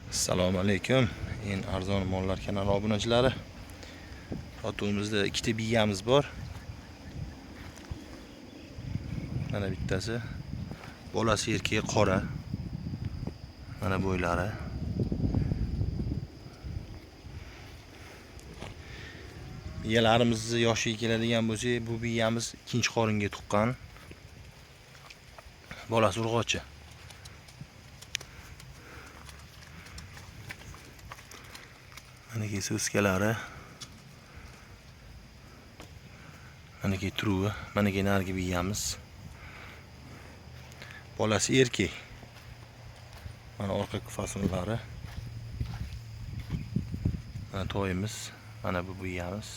Assalomu alaykum. En arzon mollar kanali obunachilari. Sotuvimizda ikkita biyamiz bor. Mana bittasi. Bolasi erkagi qora. Mana bo'ylari. Biyalarimizni yoshiga keladigan bo'lsa, bu biyamiz ikkinchi qoringa tuqqan. Bolasi urg'ochi. Manaki so'skalari. Manaki truvi, manaki nargi biyamiz. Bolasi erkak. Mana orqa faslari. Mana to'yimiz, mana bu biyamiz.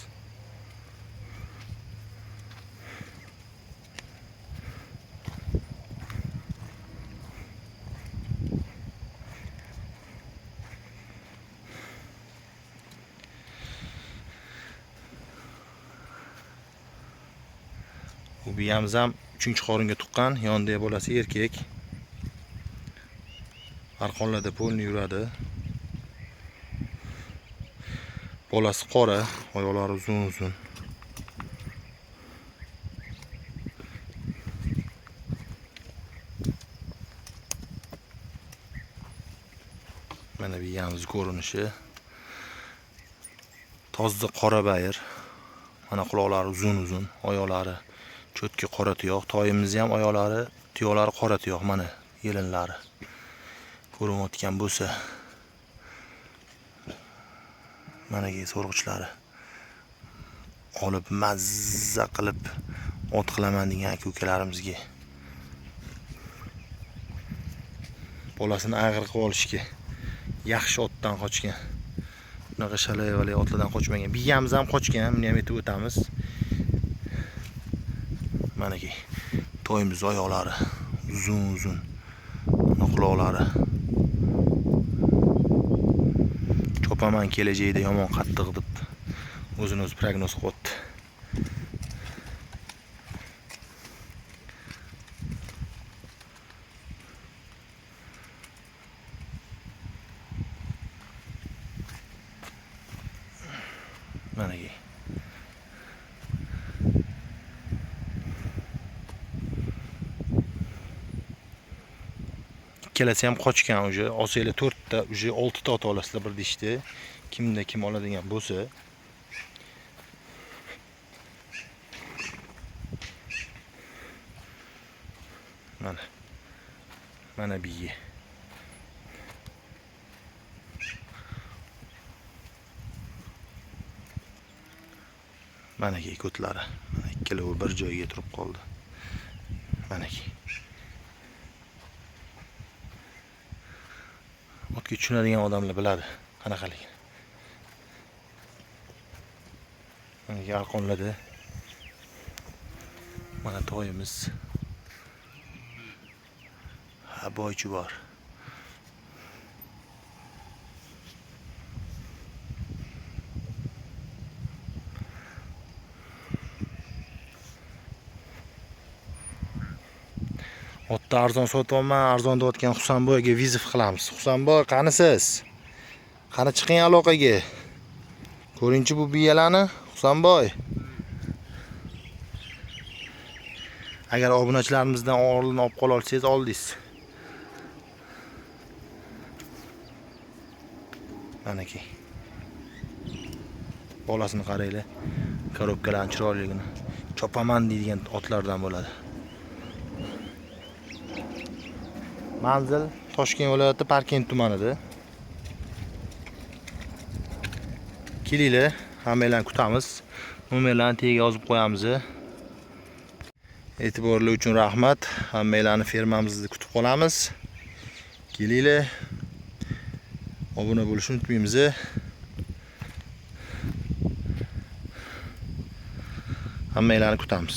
Bu biyamiz ham 3-qoringa tuqqan, yonida bolasi erkak. Arqonlarda polni yuradi. Bolasi qora, oyoqlari uzun-uzun. Mana biyamiz ko'rinishi. Toza qora bayir. Mana quloqlari uzun-uzun, oyoqlari cho'tki qora tuyoq. Toyimiz ham oyoqlari, tuyoqlari qora tuyoq, mana yelinlari. Ko'rinayotgan bo'lsa. Mana ki so'rg'ichlari. Olib mazza qilib ot qilaman degan aka-ukalarimizga. Bolasini ag'ir qilib olishga. Yaxshi otdan qochgan. Bunaqa shalay-valay otlardan qochmagan. Biyamiz ham qochgan, buni ham aytib o'tamiz. Mana ki to'yimiz oyoqlari uzun-uzun. Quloqlari. Chopaman kelajakda yomon qattiq deb o'zini o'zi prognoz qilibdi. Mana ki ikkalasi ham qochgan uje. Olsanglar 4 ta, uje 6 ta ot olasizlar bir dishda. Kimda kim oladigan bo'lsa. Mana. Mana biyi. Mana ki ko'tlari. Mana ikkalovi bir joyga turib qoldi. Mana ki. Otga tushunadigan odamlar biladi qanaqaligini. Mana arqonlarda. Mana to'yimiz. Ha, boychi bor. Otda arzon sotyapman, arzon deyotgan Husanboyga vizif qilamiz. Husanboy, qanisiz? Qani chiqing aloqaga. Ko'ringchi bu biyalarni, Husanboy. Agar obunachilarimizdan o'g'lini olib qola olsangiz, oldingiz. Mana ki. Bolasini qaranglar. Korobkalarning chiroyligini. Chopaman deydigan otlardan bo'ladi. Manzil Toshkent viloyati Parkent tumanida. Kelinglar, hammanglarni kutamiz. Nomerlarni tagiga yozib qo'yamiz. E'tiborlar uchun rahmat. Hammanglarni fermamizda kutib qolamiz. Kelinglar. Obuna bo'lishni unutmaymiz. Hammanglarni kutamiz.